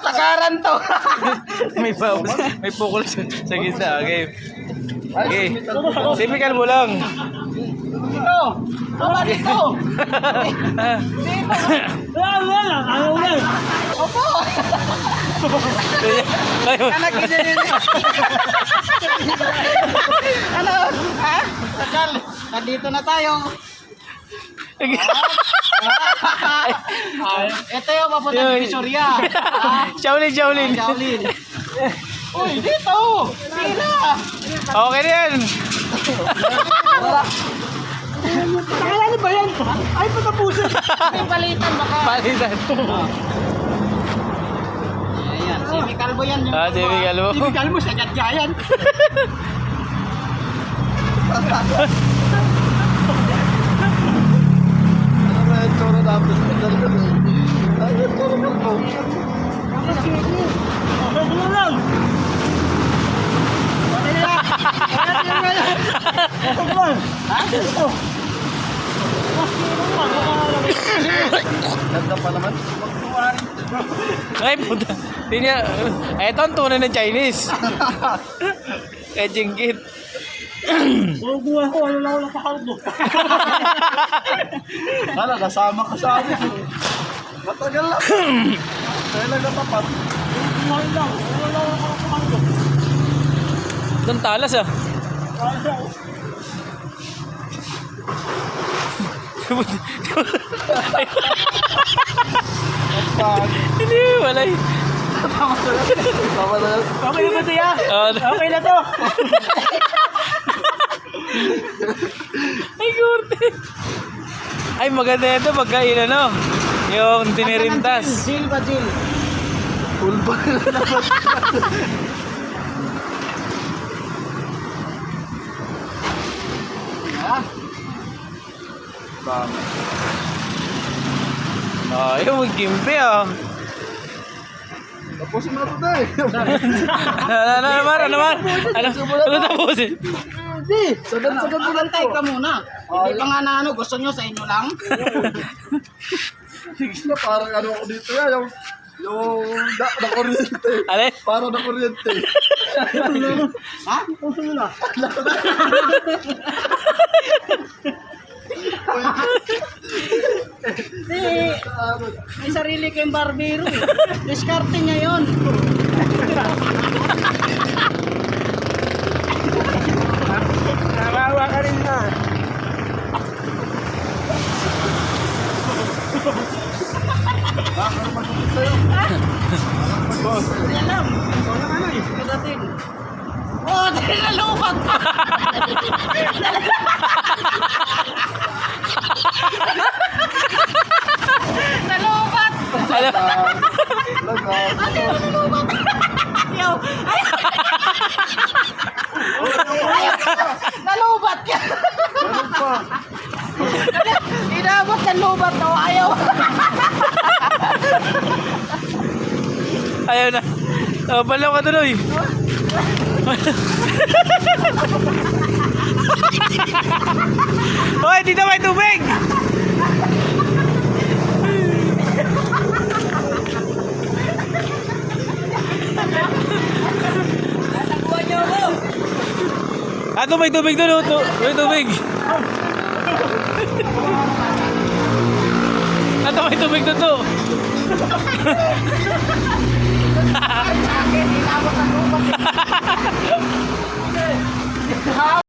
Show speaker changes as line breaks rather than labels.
Takaran to.
may pukol sa gitna. Okay. Okay. Typical mo lang.
Dito. Tama dito. Opo. Anak din. Ano? Ha? Takal. Nandito na tayo. Ito yung papunta ng Visoria.
Shaolin.
Shaolin. Uy, dito. Sila.
Okay na yan.
Ano ba yan? Ay, patapusin. May palitan baka.
Palitan.
Ayan, Simi Calvo yan.
Simi Calvo.
Simi Calvo, sagat yan.
Ay, puta. Hindi niya. Eto ang tunay ng Chinese. Kaya jinggit.
Bubuhay ko, ano lang ako nakakaldo. Kala, kasama ka sa amin. Matagal lang. Kaya lang natapat. Bubuhay lang, ano lang ako nakakaldo.
Doon talas ah. Hindi, walay.
Okay na ba siya? Okay na to.
Ay, kurte. Ay, maganda ito pagkain ano. Yung tinirintas.
Chill ba, chill?
Full ba na naman?
Ay, mag-gimpe ah.
Tapusin mo na ito eh.
Ano naman? Ano tapusin?
Hindi. Sagad mo lang tayo ka muna. Hindi pa nga na ano, gusto nyo sa inyo lang?
Sige na, parang ano ako dito yan. Yung na kuryente.
Alin?
Parang na kuryente.
Ha? Gusto nyo na? Hindi. May sarili kayong barbero eh. Diskarte niya yun. Nakawa ka rin na. Hindi alam. Walang ano eh. Pagdating. Oh, dahil nalupat pa. Nalupat. Ate, nalupat. Yaw. Ay. Nalupat ka. Inabot ng lubat daw. Ayaw.
Ayaw na. Balaw ka tuloy. Hoy, dito may tubig!
Nakuha niyo ako.
Ato may tubig doon, may tubig. Ato may tubig doon to.